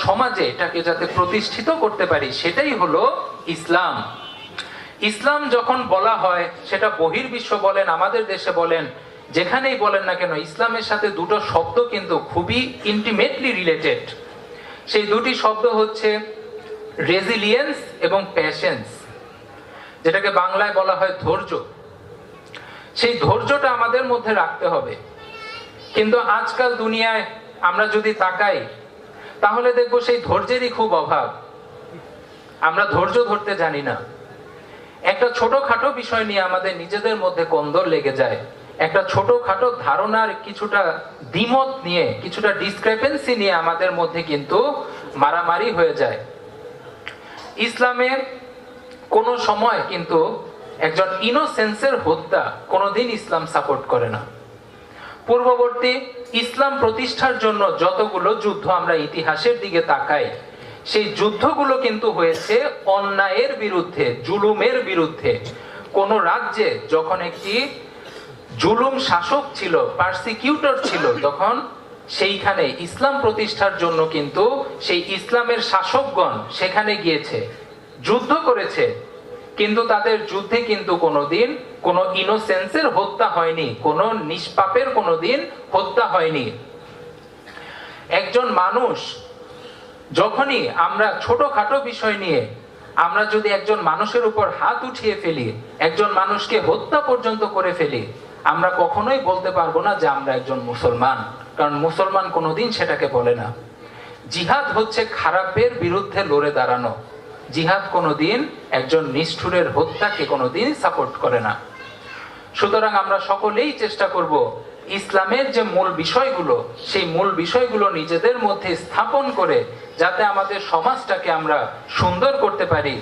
সমাজে এটাকে যাতে প্রতিষ্ঠিত করতে পারি, সেটাই হলো ইসলাম। ইসলাম যখন বলা হয়, সেটা বহির্বিশ্ব বলেন, আমাদের দেশে বলেন, যেখানেই বলেন না কেন, ইসলামের সাথে দুটো শব্দ কিন্তু খুবই ইন্টিমেটলি রিলেটেড। সেই দুটি শব্দ হচ্ছে রেজিলিয়েন্স এবং প্যাশেন্স, যেটাকে বাংলায় বলা হয় ধৈর্য। সেই ধৈর্যটা আমাদের মধ্যে রাখতে হবে। কিন্তু আজকাল দুনিয়ায় আমরা যদি তাকাই, তাহলে দেখবো সেই ধৈর্যেরই খুব অভাব। আমরা ধৈর্য ধরতে জানি না। একটা ছোটখাটো বিষয় নিয়ে আমাদের নিজেদের মধ্যে কোন্দল লেগে যায়, একটা ছোটখাটো ধারণার কিছুটা দ্বিমত নিয়ে, কিছুটা ডিসক্রেপেন্সি নিয়ে আমাদের মধ্যে কিন্তু মারামারি হয়ে যায়। ইসলামের কোন সময় কিন্তু একজন ইনোসেন্সের হত্যা কোনোদিন ইসলাম সাপোর্ট করে না। পূর্ববর্তী ইসলাম প্রতিষ্ঠার জন্য যতগুলো যুদ্ধ আমরা ইতিহাসের দিকে তাকাই, সেই যুদ্ধগুলো কিন্তু হয়েছে অন্যায়ের বিরুদ্ধে, জুলুমের বিরুদ্ধে। কোন রাজ্যে যখন একটি জুলুম শাসক ছিল, পারসিকিউটর ছিল, তখন সেইখানে ইসলাম প্রতিষ্ঠার জন্য কিন্তু সেই ইসলামের শাসকগণ সেখানে গিয়েছে, যুদ্ধ করেছে। কিন্তু তাদের যুদ্ধে কিন্তু কোনোদিন কোনো ইনোসেন্সের হত্যা হয়নি, কোনো নিষ্পাপের কোনোদিন হত্যা হয়নি। একজন মানুষ যখনই আমরা ছোটখাটো বিষয় নিয়ে আমরা যদি একজন মানুষের উপর হাত উঠিয়ে ফেলি, একজন মানুষকে হত্যা পর্যন্ত করে ফেলি, আমরা কখনোই বলতে পারবো না যে আমরা একজন মুসলমান, কারণ মুসলমান কোনোদিন সেটাকে বলে না। জিহাদ হচ্ছে খারাপের বিরুদ্ধে লড়ে দাঁড়ানো। জিহাদ কোনোদিন একজন নিষ্ঠুরের হত্যাকে কোনোদিন সাপোর্ট করে না। সুতরাং আমরা সকলেই চেষ্টা করব ইসলামের যে মূল বিষয়গুলো, সেই মূল বিষয়গুলো নিজেদের মধ্যে স্থাপন করে যাতে আমাদের সমাজটাকে আমরা সুন্দর করতে পারি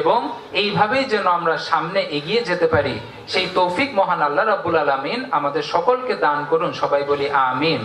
এবং এইভাবেই যেন আমরা সামনে এগিয়ে যেতে পারি, সেই তৌফিক মহান আল্লাহ রাব্বুল আলামিন আমাদের সকলকে দান করুন। সবাই বলি আমিন।